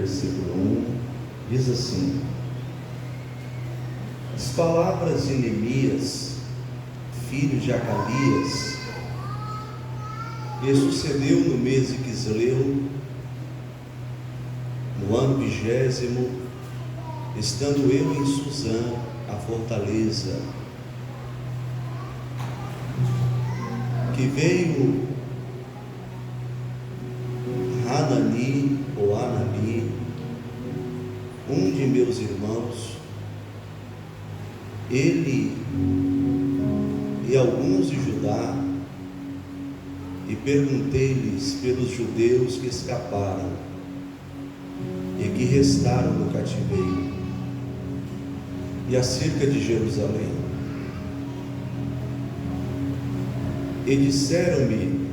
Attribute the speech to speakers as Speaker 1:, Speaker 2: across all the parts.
Speaker 1: versículo 1, diz assim: as palavras de Neemias, filho de Acalias, que sucedeu no mês de Quisleu, no ano 20º, estando eu em Suzã, a fortaleza, que veio Hanani ou Anani, um de meus irmãos, ele e alguns de Judá, e perguntei-lhes pelos judeus que escaparam e que restaram no cativeiro, e acerca de Jerusalém. E disseram-me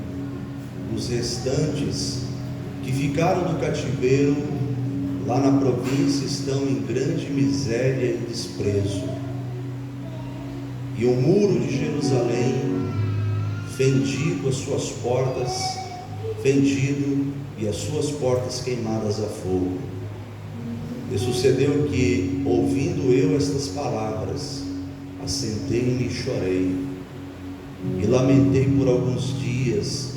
Speaker 1: os restantes que ficaram no cativeiro lá na província estão em grande miséria e desprezo, e o muro de Jerusalém fendido, as suas portas fendido e as suas portas queimadas a fogo. E sucedeu que, ouvindo eu estas palavras, assentei-me e chorei, e lamentei por alguns dias,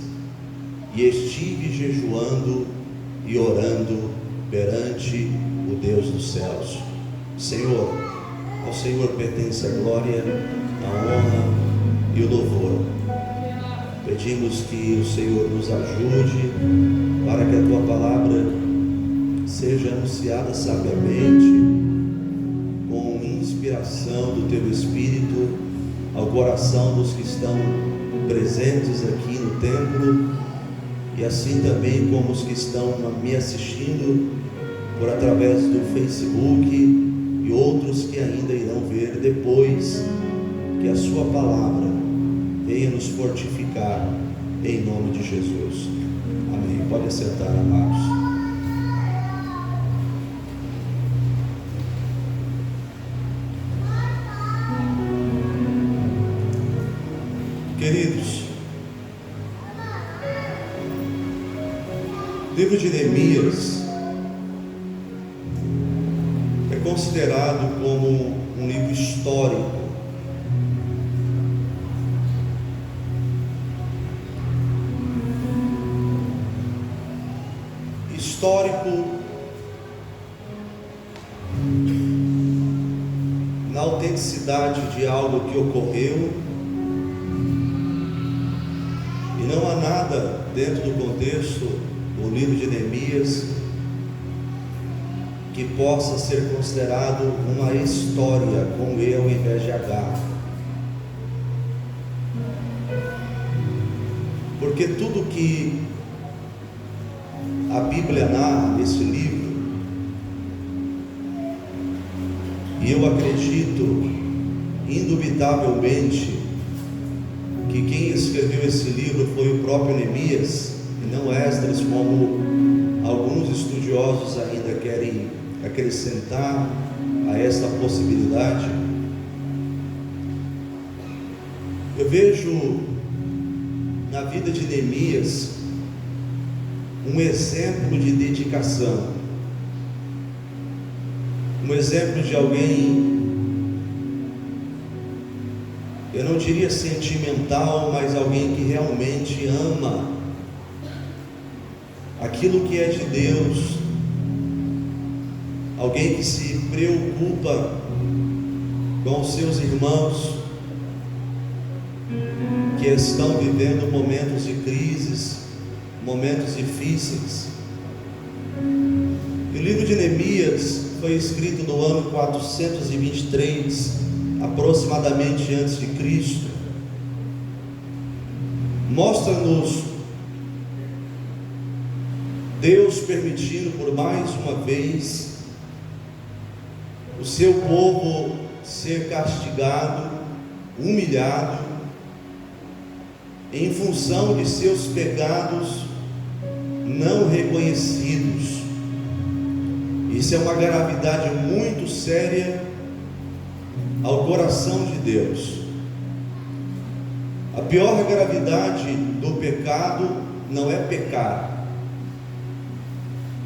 Speaker 1: e estive jejuando e orando perante o Deus dos céus. Senhor, ao Senhor pertence a glória, a honra e o louvor. Pedimos que o Senhor nos ajude para que a Tua palavra seja anunciada sabiamente, com inspiração do Teu Espírito, ao coração dos que estão presentes aqui no templo, e assim também como os que estão me assistindo por através do Facebook e outros que ainda irão ver depois. Que a Sua palavra venha nos fortificar, em nome de Jesus. Amém. Pode assentar, amados. Queridos, o livro de Neemias é considerado como um livro histórico. Histórico na autenticidade de algo que ocorreu, e não há nada dentro do contexto do livro de Neemias que possa ser considerado uma história com E ao invés de H, porque tudo que a Bíblia narra nesse livro, e eu acredito indubitavelmente que quem escreveu esse livro foi o próprio Neemias e não Esdras, como alguns estudiosos ainda querem acrescentar a esta possibilidade. Eu vejo na vida de Neemias um exemplo de dedicação, um exemplo de alguém, eu não diria sentimental, mas alguém que realmente ama aquilo que é de Deus, alguém que se preocupa com os seus irmãos que estão vivendo momentos de crises, momentos difíceis. O livro de Neemias foi escrito no ano 423, aproximadamente antes de Cristo. Mostra-nos Deus permitindo por mais uma vez o seu povo ser castigado, humilhado, em função de seus pecados não reconhecidos. Isso é uma gravidade muito séria ao coração de Deus. A pior gravidade do pecado não é pecar.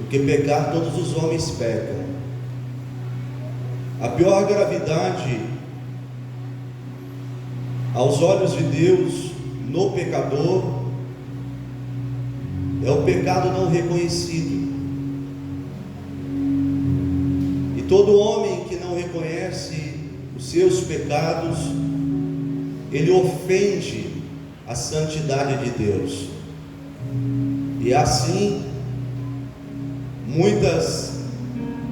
Speaker 1: porque pecar todos os homens pecam. A pior gravidade aos olhos de Deus no pecador é o pecado não reconhecido. E todo homem que não reconhece os seus pecados, ele ofende a santidade de Deus. E assim, muitas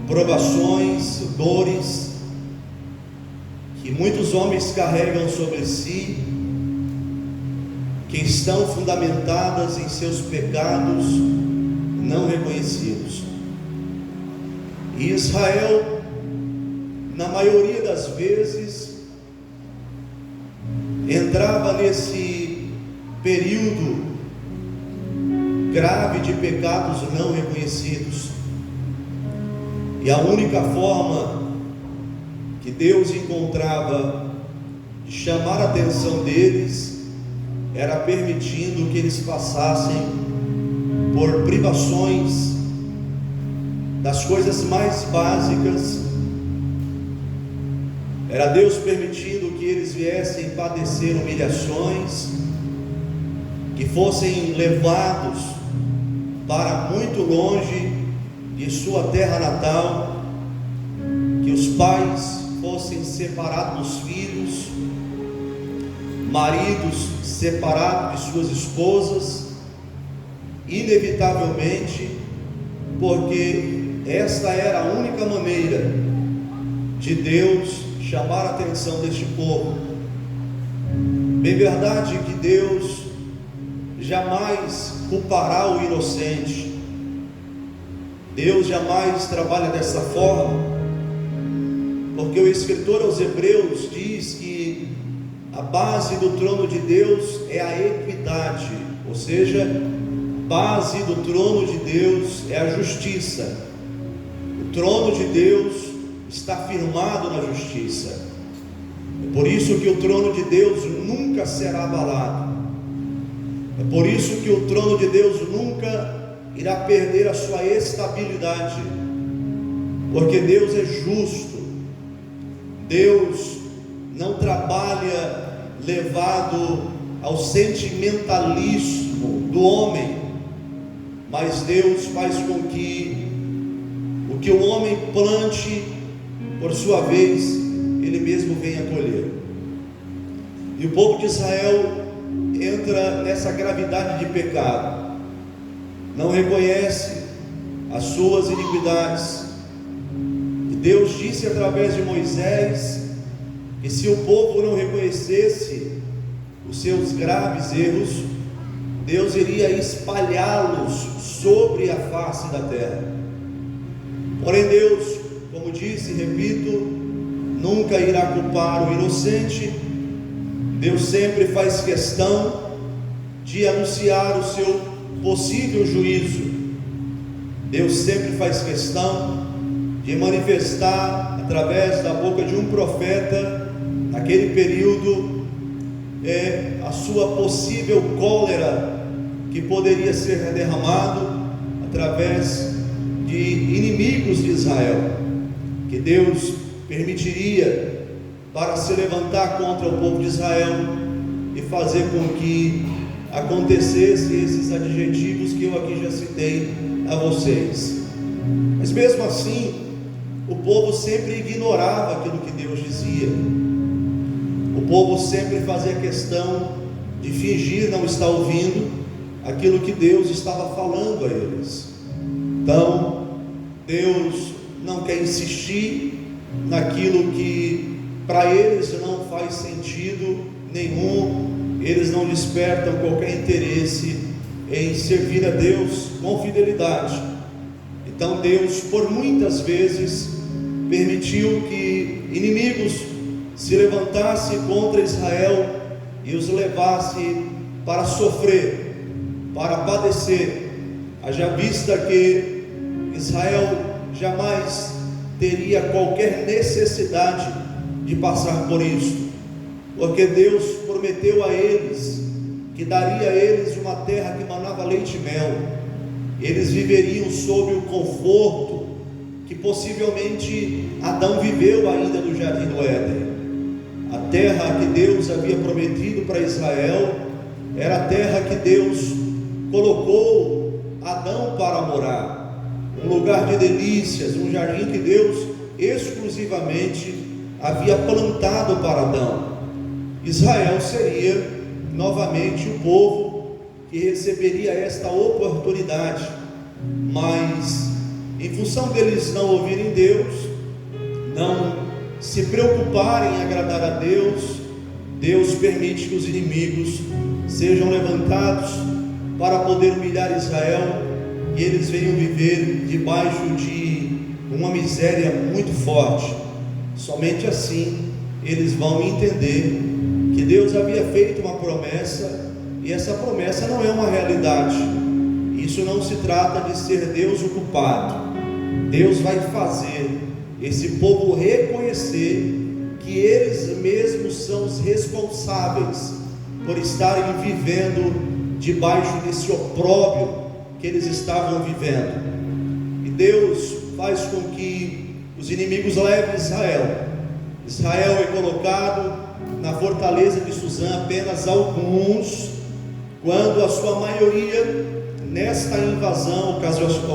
Speaker 1: provações, dores que muitos homens carregam sobre si, que estão fundamentadas em seus pecados não reconhecidos. E Israel, na maioria das vezes, entrava nesse período grave de pecados não reconhecidos. E a única forma que Deus encontrava de chamar a atenção deles era permitindo que eles passassem por privações das coisas mais básicas. Era Deus permitindo que eles viessem padecer humilhações, que fossem levados para muito longe de sua terra natal, que os pais fossem separados dos filhos, maridos separados de suas esposas, inevitavelmente, porque esta era a única maneira de Deus chamar a atenção deste povo. Bem verdade que Deus jamais culpará o inocente. Deus jamais trabalha dessa forma, porque o escritor aos Hebreus diz que a base do trono de Deus é a equidade, ou seja, a base do trono de Deus é a justiça. O trono de Deus está firmado na justiça. É por isso que o trono de Deus nunca será abalado. É por isso que o trono de Deus nunca irá perder a sua estabilidade, porque Deus é justo. Deus não trabalha levado ao sentimentalismo do homem, mas Deus faz com que o que o homem plante, por sua vez, ele mesmo venha colher. E o povo de Israel entra nessa gravidade de pecado, não reconhece as suas iniquidades. E Deus disse através de Moisés que se o povo não reconhecesse os seus graves erros, Deus iria espalhá-los sobre a face da terra. Porém Deus, como disse e repito, nunca irá culpar o inocente. Deus sempre faz questão de anunciar o seu possível juízo. Deus sempre faz questão de manifestar através da boca de um profeta, naquele período, a sua possível cólera que poderia ser derramado através de inimigos de Israel, que Deus permitiria para se levantar contra o povo de Israel e fazer com que acontecessem esses adjetivos que eu aqui já citei a vocês. Mas mesmo assim, o povo sempre ignorava aquilo que Deus dizia. O povo sempre fazia questão de fingir não estar ouvindo aquilo que Deus estava falando a eles. Então, Deus não quer insistir naquilo que para eles não faz sentido nenhum. Eles não despertam qualquer interesse em servir a Deus com fidelidade. Então Deus, por muitas vezes, permitiu que inimigos se levantassem contra Israel e os levasse para sofrer, para padecer. Haja vista que Israel jamais teria qualquer necessidade de passar por isso, porque Deus prometeu a eles que daria a eles uma terra que manava leite e mel. eles viveriam sob o conforto que possivelmente Adão viveu ainda no Jardim do Éden. A terra que Deus havia prometido para Israel era a terra que Deus colocou Adão para morar, um lugar de delícias, um jardim que Deus exclusivamente havia plantado para Adão. Israel seria novamente o povo que receberia esta oportunidade, mas em função deles não ouvirem Deus, não se preocuparem em agradar a Deus, Deus permite que os inimigos sejam levantados para poder humilhar Israel, e eles venham viver debaixo de uma miséria muito forte. Somente assim eles vão entender que Deus havia feito uma promessa, e essa promessa não é uma realidade. Isso não se trata de ser Deus o culpado. Deus vai fazer esse povo reconhecer que eles mesmos são os responsáveis por estarem vivendo debaixo desse opróbrio que eles estavam vivendo. E Deus faz com que os inimigos levem Israel. Israel é colocado na fortaleza de Suzã, apenas alguns, quando a sua maioria, nesta invasão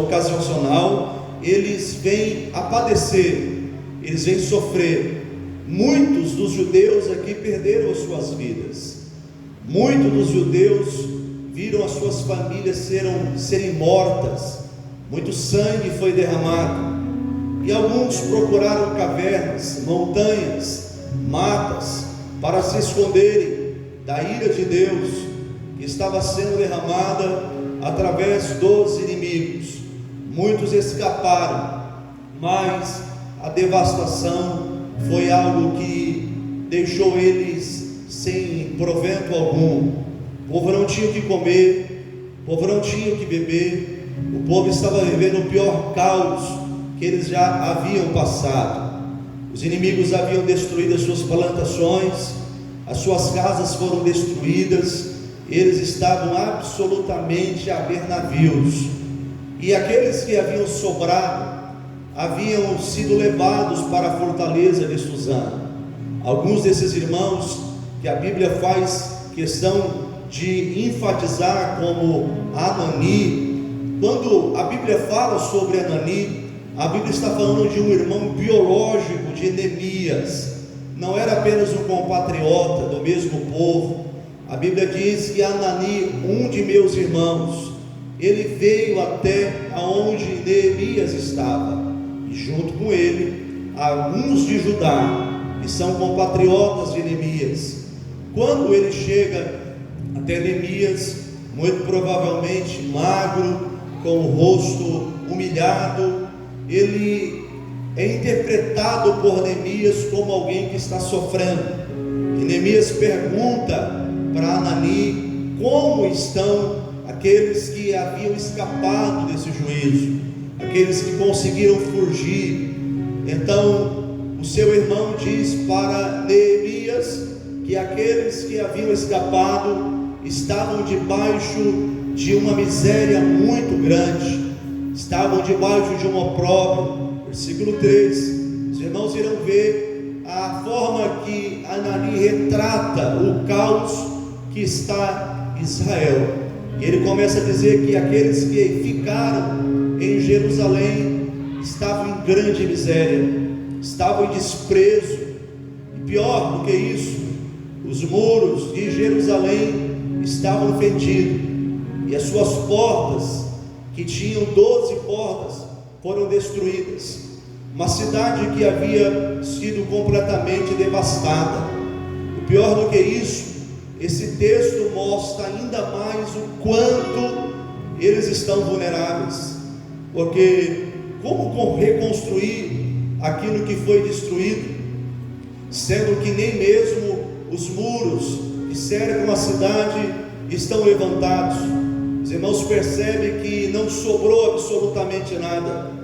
Speaker 1: ocasional, eles vêm a padecer, eles vêm sofrer. Muitos dos judeus aqui perderam as suas vidas, muitos dos judeus viram as suas famílias serem mortas, muito sangue foi derramado, e alguns procuraram cavernas, montanhas, matas, para se esconderem da ira de Deus que estava sendo derramada através dos inimigos. Muitos escaparam, mas a devastação foi algo que deixou eles sem provento algum. O povo não tinha o que comer, o povo não tinha o que beber, o povo estava vivendo o pior caos que eles já haviam passado. Os inimigos haviam destruído as suas plantações, as suas casas foram destruídas, eles estavam absolutamente a ver navios, e aqueles que haviam sobrado haviam sido levados para a fortaleza de Suzã. Alguns desses irmãos que a Bíblia faz questão de enfatizar como Anani, quando a Bíblia fala sobre Anani, a Bíblia está falando de um irmão biológico de Neemias, não era apenas um compatriota do mesmo povo. A Bíblia diz que Anani, um de meus irmãos, ele veio até aonde Neemias estava, e junto com ele, alguns de Judá, que são compatriotas de Neemias. Quando ele chega até Neemias, muito provavelmente magro, com o rosto humilhado, ele é interpretado por Neemias como alguém que está sofrendo. E Neemias pergunta para Anani como estão aqueles que haviam escapado desse juízo, aqueles que conseguiram fugir. Então o seu irmão diz para Neemias que aqueles que haviam escapado estavam debaixo de uma miséria muito grande, estavam debaixo de um opróbrio. Versículo 3, os irmãos irão ver a forma que Anani retrata o caos que está Israel. E ele começa a dizer que aqueles que ficaram em Jerusalém estavam em grande miséria, estavam em desprezo, e pior do que isso, os muros de Jerusalém estavam fendidos, e as suas portas, que tinham 12 portas, foram destruídas. Uma cidade que havia sido completamente devastada. O pior do que isso, esse texto mostra ainda mais o quanto eles estão vulneráveis, porque como reconstruir aquilo que foi destruído, sendo que nem mesmo os muros que cercam a cidade estão levantados? Os irmãos percebem que não sobrou absolutamente nada.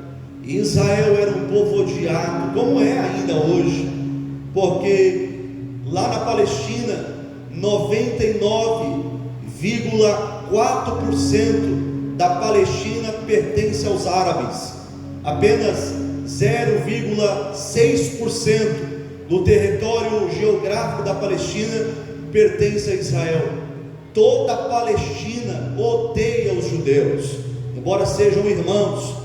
Speaker 1: E Israel era um povo odiado, como é ainda hoje, porque lá na Palestina 99,4% da Palestina pertence aos árabes. Apenas 0,6% do território geográfico da Palestina pertence a Israel. Toda a Palestina odeia os judeus, embora sejam irmãos,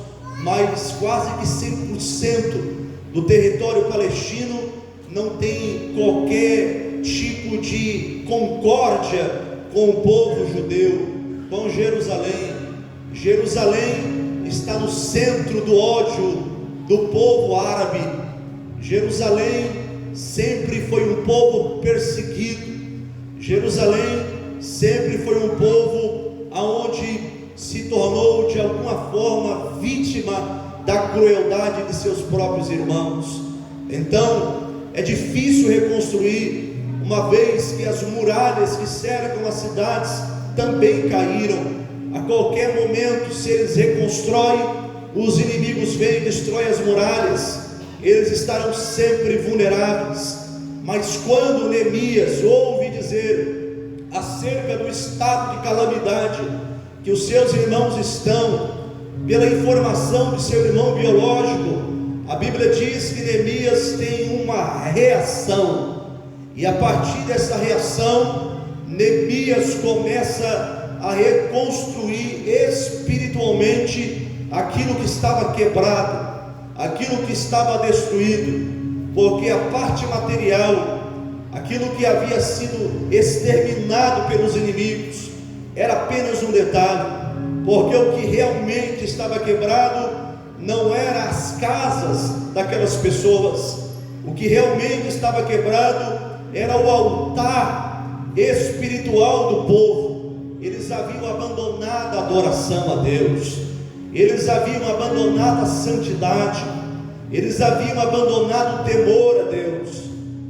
Speaker 1: mas quase que 100% do território palestino não tem qualquer tipo de concórdia com o povo judeu, com Jerusalém. Jerusalém está no centro do ódio do povo árabe. Jerusalém sempre foi um povo perseguido. Jerusalém sempre foi um povo aonde se tornou de alguma forma vítima da crueldade de seus próprios irmãos. Então é difícil reconstruir, uma vez que as muralhas que cercam as cidades também caíram. A qualquer momento, se eles reconstroem, os inimigos vêm e destroem as muralhas. Eles estarão sempre vulneráveis. Mas quando Neemias ouve dizer acerca do estado de calamidade que os seus irmãos estão, pela informação de seu irmão biológico, a Bíblia diz que Neemias tem uma reação. E a partir dessa reação, Neemias começa a reconstruir espiritualmente aquilo que estava quebrado, aquilo que estava destruído, porque a parte material, aquilo que havia sido exterminado pelos inimigos, era apenas um detalhe, porque o que realmente estava quebrado não eram as casas daquelas pessoas. O que realmente estava quebrado era o altar espiritual do povo. Eles haviam abandonado a adoração a Deus, eles haviam abandonado a santidade, eles haviam abandonado o temor a Deus.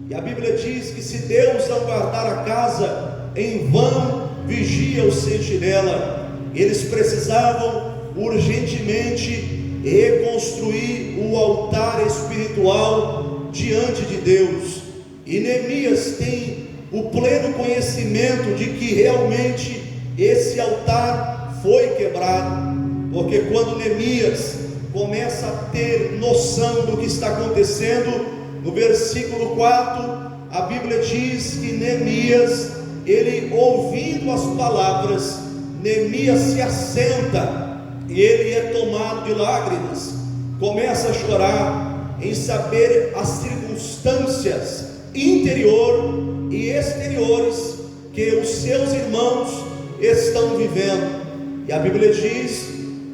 Speaker 1: E a Bíblia diz que se Deus não guardar a casa, em vão vigia o sentinela. Eles precisavam urgentemente reconstruir o altar espiritual diante de Deus. E Neemias tem o pleno conhecimento de que realmente esse altar foi quebrado, porque quando Neemias começa a ter noção do que está acontecendo, no versículo 4, a Bíblia diz que Neemias, ele ouvindo as palavras, Neemias se assenta e ele é tomado de lágrimas, começa a chorar em saber as circunstâncias interior e exteriores que os seus irmãos estão vivendo. E a Bíblia diz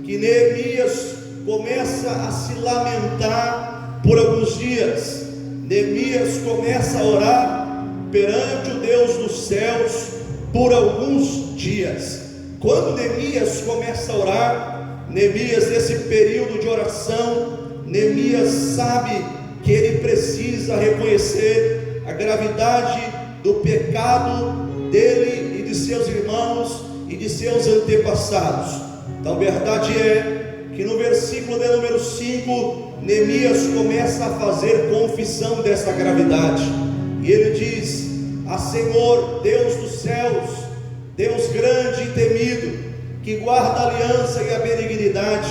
Speaker 1: que Neemias começa a se lamentar por alguns dias. Neemias começa a orar perante o Deus dos céus por alguns dias. Quando Neemias começa a orar, Neemias, nesse período de oração, Neemias sabe que ele precisa reconhecer a gravidade do pecado dele e de seus irmãos e de seus antepassados. Então, verdade é que no versículo de número 5, Neemias começa a fazer confissão dessa gravidade, e ele diz: a Senhor, Deus dos céus, Deus grande e temido, que guarda a aliança e a benignidade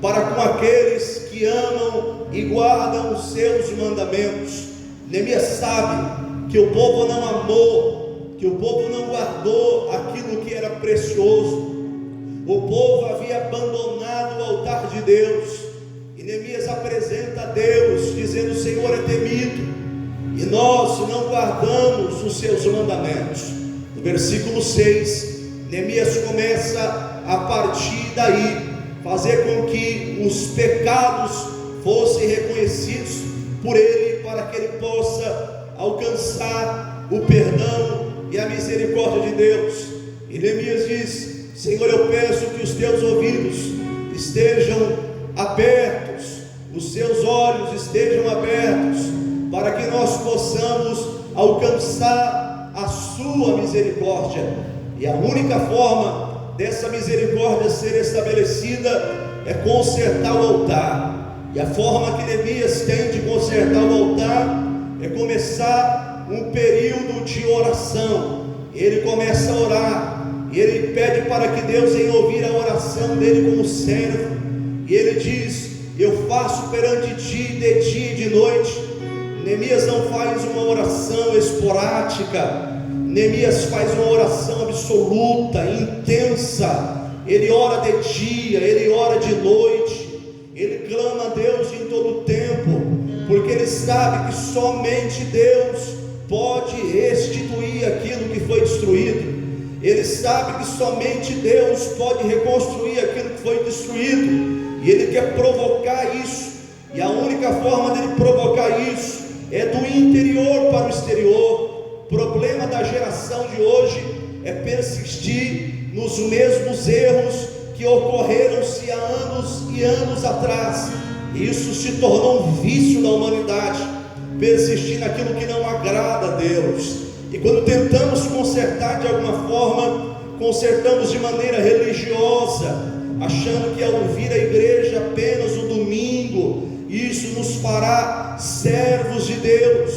Speaker 1: para com aqueles que amam e guardam os seus mandamentos. Neemias sabe que o povo não amou, que o povo não guardou aquilo que era precioso. O povo havia abandonado o altar de Deus, e Neemias apresenta a Deus, dizendo: o Senhor é temido, e nós não guardamos os seus mandamentos. No versículo 6, Neemias começa a partir daí fazer com que os pecados fossem reconhecidos por ele, para que ele possa alcançar o perdão e a misericórdia de Deus. E Neemias diz: Senhor, eu peço que os teus ouvidos estejam abertos, os seus olhos estejam abertos, para que nós possamos alcançar a sua misericórdia. E a única forma dessa misericórdia ser estabelecida é consertar o altar. E a forma que Neemias tem de consertar o altar é começar um período de oração. Ele começa a orar, e ele pede para que Deus venha ouvir a oração dele como servo, e ele diz: eu faço perante ti de dia e de noite. Neemias não faz uma oração esporádica, Neemias faz uma oração absoluta, intensa. Ele ora de dia, ele ora de noite, ele clama a Deus em todo o tempo, porque ele sabe que somente Deus pode restituir aquilo que foi destruído. Ele sabe que somente Deus pode reconstruir aquilo que foi destruído, e ele quer provocar isso, e a única forma dele provocar isso é do interior para o exterior. O problema da geração de hoje é persistir nos mesmos erros que ocorreram-se há anos e anos atrás. Isso se tornou um vício da humanidade, persistir naquilo que não agrada a Deus. E quando tentamos consertar de alguma forma, consertamos de maneira religiosa, achando que ao vir à igreja apenas no domingo, isso nos fará servos de Deus.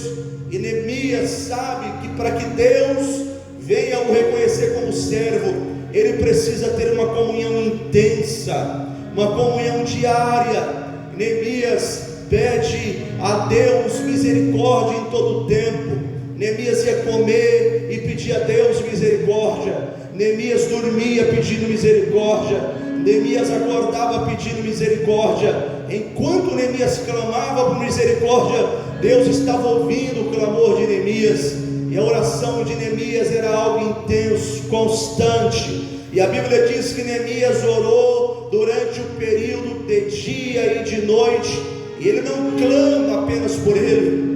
Speaker 1: E Neemias sabe que para que Deus venha o reconhecer como servo, ele precisa ter uma comunhão intensa, uma comunhão diária. Neemias pede a Deus misericórdia em todo o tempo. Neemias ia comer e pedia a Deus misericórdia. Neemias dormia pedindo misericórdia. Neemias acordava pedindo misericórdia. Enquanto Neemias clamava por misericórdia, Deus estava ouvindo o clamor de Neemias. E a oração de Neemias era algo intenso, constante. E a Bíblia diz que Neemias orou durante o período de dia e de noite. E ele não clama apenas por ele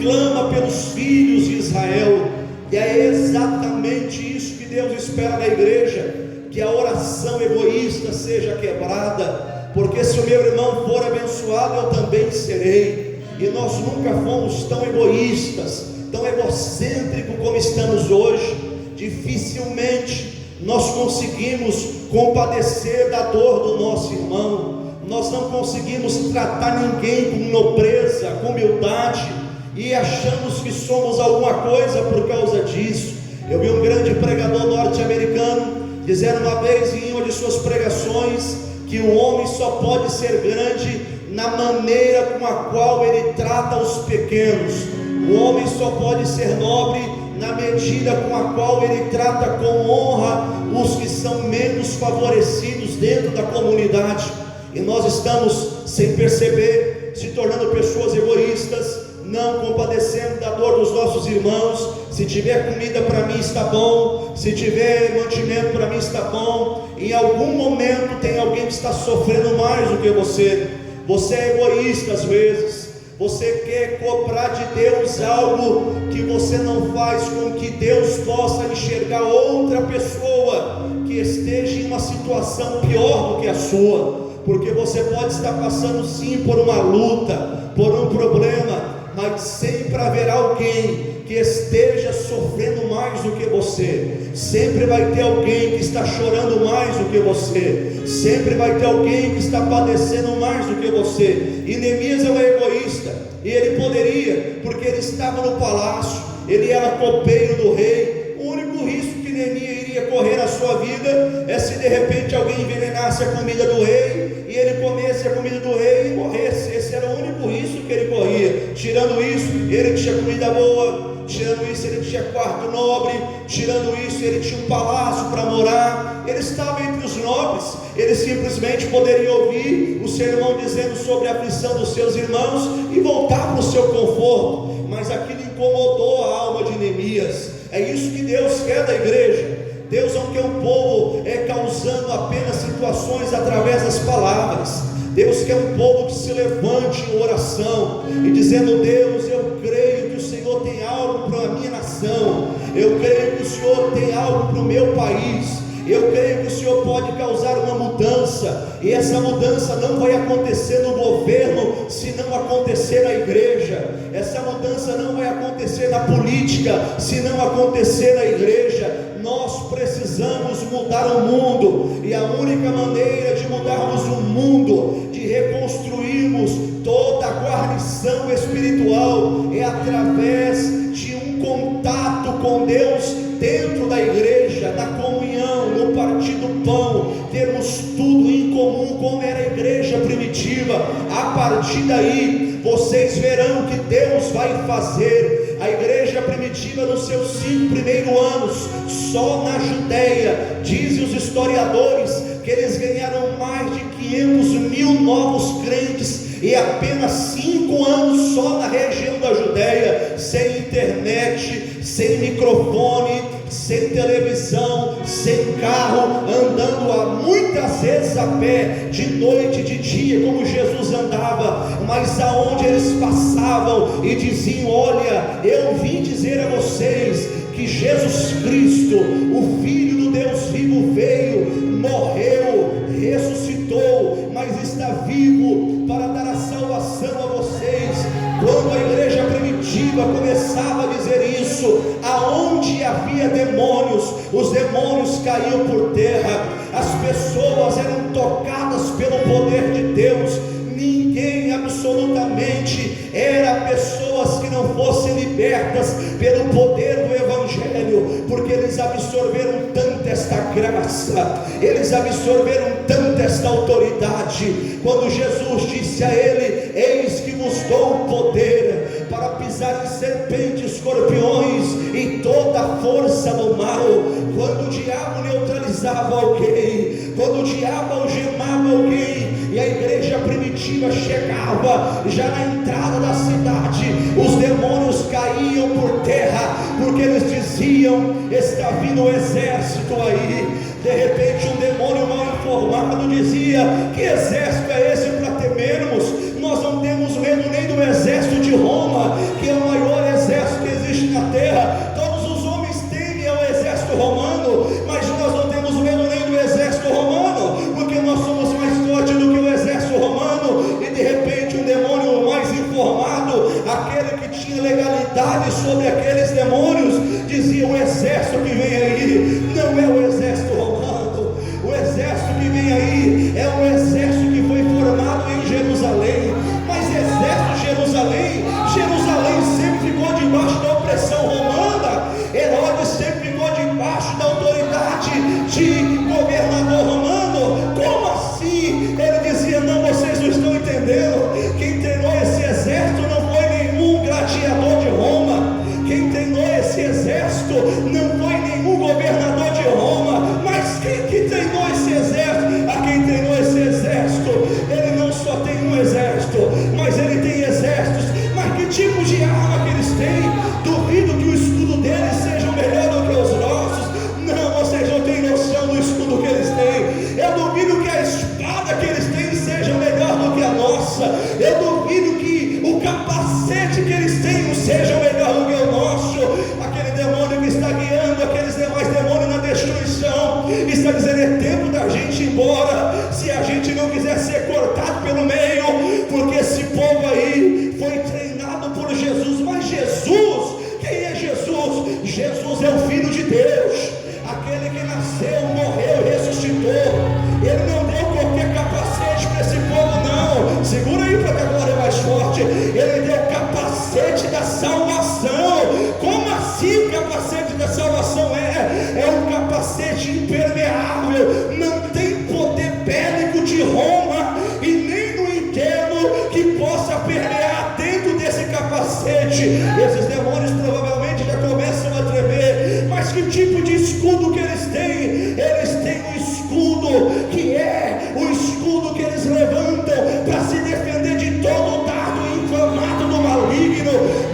Speaker 1: clama pelos filhos de Israel. E é exatamente isso que Deus espera da igreja, que a oração egoísta seja quebrada, porque se o meu irmão for abençoado, eu também serei. E nós nunca fomos tão egoístas, tão egocêntricos como estamos hoje. Dificilmente nós conseguimos compadecer da dor do nosso irmão, nós não conseguimos tratar ninguém com nobreza, com humildade, e achamos que somos alguma coisa por causa disso. Eu vi um grande pregador norte-americano dizendo uma vez em uma de suas pregações que o homem só pode ser grande na maneira com a qual ele trata os pequenos. O homem só pode ser nobre na medida com a qual ele trata com honra os que são menos favorecidos dentro da comunidade. E nós estamos, sem perceber, se tornando pessoas egoístas, não compadecendo da dor dos nossos irmãos. Se tiver comida para mim está bom, se tiver mantimento para mim está bom. Em algum momento tem alguém que está sofrendo mais do que você. Você é egoísta às vezes, você quer cobrar de Deus algo que você não faz com que Deus possa enxergar outra pessoa que esteja em uma situação pior do que a sua, porque você pode estar passando sim por uma luta, por um problema, mas sempre haverá alguém que esteja sofrendo mais do que você. Sempre vai ter alguém que está chorando mais do que você. Sempre vai ter alguém que está padecendo mais do que você. E Neemias é um egoísta, e ele poderia, porque ele estava no palácio, ele era copeiro do rei. O único risco que Neemias iria correr na sua vida é se de repente alguém envenenasse a comida do rei e ele comesse a comida do rei e morresse. Esse era o único risco que ele corria. Tirando isso, ele tinha comida boa. Tirando isso, ele tinha quarto nobre. Tirando isso, ele tinha um palácio para morar. Ele estava entre os nobres. Ele simplesmente poderia ouvir o sermão dizendo sobre a aflição dos seus irmãos e voltar para o seu conforto. Mas aquilo incomodou a alma de Neemias. É isso que Deus quer da igreja. Deus não quer um povo causando apenas situações através das palavras. Deus quer um povo que se levante em oração e dizendo: Deus, eu creio que o Senhor tem algo para a minha nação, eu creio que o Senhor tem algo para o meu país, eu creio que o Senhor pode causar uma mudança, e essa mudança não vai acontecer no governo se não acontecer na igreja. Essa mudança não vai acontecer na política se não acontecer na igreja. Nós precisamos mudar o mundo, e a única maneira de mudarmos o mundo, de reconstruirmos toda a guarnição espiritual, é através de um contato com Deus dentro da igreja, da comunhão do pão, temos tudo em comum, como era a igreja primitiva. A partir daí, vocês verão que Deus vai fazer. A igreja primitiva, nos seus 5 primeiros anos, só na Judéia, dizem os historiadores, que eles ganharam mais de 500.000 novos crentes, e apenas 5 anos só na região da Judéia, sem internet, sem microfone, sem televisão, sem carro, andando muitas vezes a pé, de noite, de dia, como Jesus andava, mas aonde eles passavam e diziam: olha, eu vim dizer a vocês que Jesus Cristo, o Filho do Deus vivo, veio, morreu, ressuscitou, mas está vivo para dar a salvação a vocês. Quando a igreja primitiva começava a dizer isso, aonde havia demônios, os demônios caíam por terra, as pessoas eram tocadas pelo poder de Deus. Ninguém absolutamente era pessoas que não fossem libertas pelo poder do Evangelho, porque eles absorveram tanto esta graça, eles absorveram tanto esta autoridade. Quando Jesus disse a ele: eis que vos dou o poder para pisar em serpentes, escorpiões e toda a força do mal. Quando o diabo neutralizava alguém, quando o diabo algemava alguém, e a igreja primitiva chegava já na entrada da cidade, os demônios caíam por terra, porque eles diziam: está vindo um exército aí. De repente um demônio mal informado dizia: que exército é esse para temermos? Nós não temos medo nem do exército de Roma, que é o maior exército que existe na terra. Todos os homens temem ao exército romano, mas nós não temos medo nem do exército romano, porque nós somos mais fortes do que o exército romano. E de repente um demônio mais informado, aquele que tinha legalidade sobre aqueles demônios, dizia: o exército que vem aí não é o exército romano, o exército que vem aí é um exército que foi formado em Jerusalém. Mas exército de Jerusalém, Jerusalém sempre ficou debaixo da opressão romana. Herodes sempre ficou debaixo da autoridade de governador romano. Como assim? Ele dizia: não, vocês não estão entendendo. Quem treinou esse exército não foi nenhum gladiador de Roma. Quem treinou esse exército não foi nenhum governador de Roma. Mas quem que treinou esse exército? A quem treinou esse exército, ele não só tem um exército, mas ele tem exércitos. Mas que tipo de arma que eles têm? Duvido que o escudo deles seja melhor do que os nossos. Não, vocês não têm noção do escudo que eles têm. Eu duvido que a espada que eles têm seja melhor do que a nossa. Eu duvido que o capacete que eles têm seja melhor do que o nosso. Aquele demônio que está guiando aqueles demais demônios na destruição está dizendo: é tempo da gente ir embora, se a gente não quiser ser cortado pelo meio, porque esse povo aí foi treinado por Jesus. Mas Jesus, quem é Jesus? Jesus é o Filho de Deus, aquele que nasceu, morreu e ressuscitou. Ele não deu qualquer capacete para esse povo, não. Segura aí para que a glória é mais forte. Ele deu o capacete da salvação. Como assim o capacete da salvação? É um capacete impermeável, não tem poder bélico de Roma e nem no interno que possa permear dentro desse capacete. Esses demônios provavelmente já começam a tremer. Mas que tipo de escudo que eles têm? Eles têm um escudo que é o escudo que eles levantam para se defender de todo o dardo inflamado do maligno.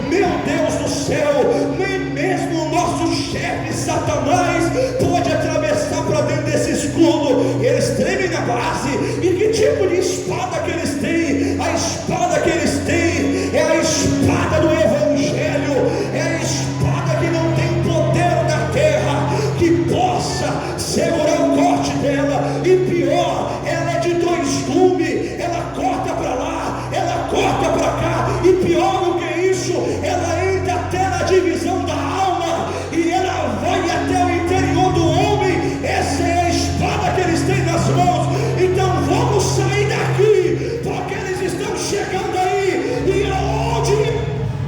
Speaker 1: Meu Deus do céu, nem mesmo o nosso chefe Satanás pode atravessar para dentro desse escudo. Eles tremem na base. E que tipo de espada que eles têm? A espada que eles têm é a espada do Evangelho, é a espada que não tem poder na terra que possa segurar o corte dela. E pior, ela é de 2 gumes, ela corta para lá, ela corta para cá. E pior do que isso, ela entra até na divisão da alma e ela vai até o interior do homem. Essa é a espada que eles têm nas mãos. Então vamos sair daqui, porque eles estão chegando aí, e aonde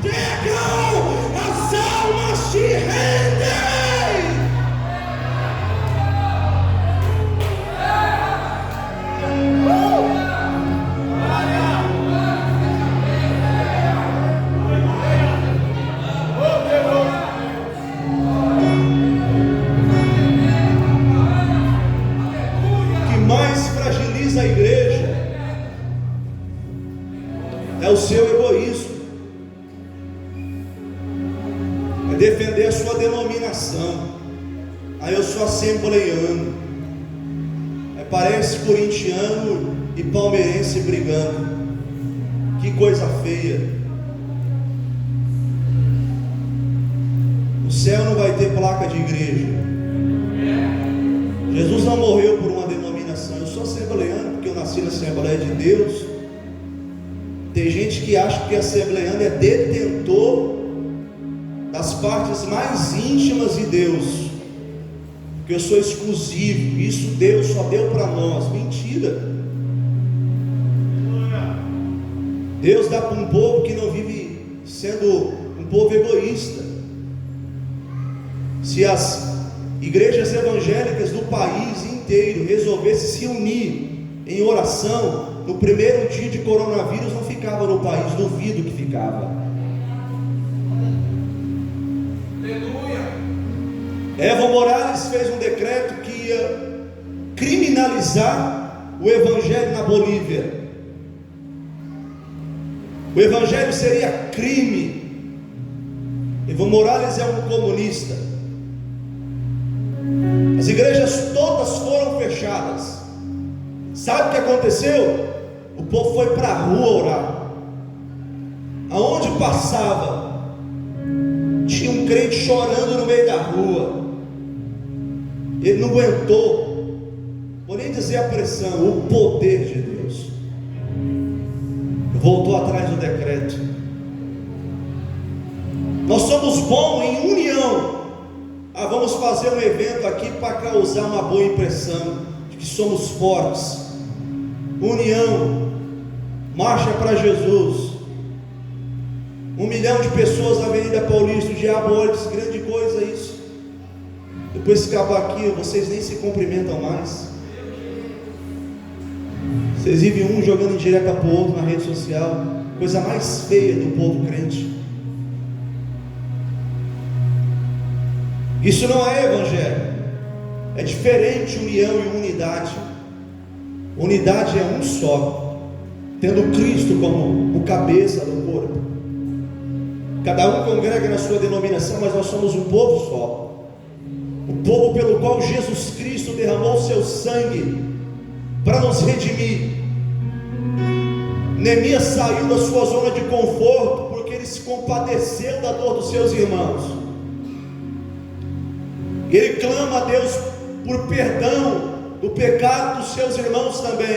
Speaker 1: pegam, as almas se rendem. é o seu egoísmo, é defender a sua denominação. Aí eu sou assembleiano, aí parece corintiano e palmeirense brigando. Que coisa feia. O céu não vai ter placa de igreja. Jesus não morreu por uma denominação. Eu sou assembleiano porque eu nasci na Assembleia de Deus. Tem gente que acha que assembleiano é detentor das partes mais íntimas de Deus, que eu sou exclusivo, isso Deus só deu para nós. Mentira. Deus dá para um povo que não vive sendo um povo egoísta. Se as igrejas evangélicas do país inteiro resolvessem se unir em oração, no primeiro dia de coronavírus não ficava no país, duvido que ficava. Evo Morales fez um decreto que ia criminalizar o evangelho na Bolívia. O evangelho seria crime. Evo Morales é um comunista. As igrejas todas foram fechadas. Sabe o que aconteceu? O povo foi para a rua orar. Aonde passava, tinha um crente chorando no meio da rua. Ele não aguentou, vou nem dizer a pressão, o poder de Deus. Voltou atrás do decreto. Nós somos bons em união. Vamos fazer um evento aqui para causar uma boa impressão de que somos fortes. União, marcha para Jesus. 1 milhão de pessoas na Avenida Paulista. O diabo olha e diz: grande coisa isso. Depois que acabar aqui, vocês nem se cumprimentam mais. Vocês vivem um jogando indireta para o outro na rede social. Coisa mais feia do povo crente. Isso não é evangelho. É diferente união e unidade. Unidade é um só, tendo Cristo como o cabeça do corpo. Cada um congrega na sua denominação, mas nós somos um povo só. O povo pelo qual Jesus Cristo derramou o seu sangue para nos redimir. Neemias saiu da sua zona de conforto porque ele se compadeceu da dor dos seus irmãos. Ele clama a Deus por perdão do pecado dos seus irmãos também.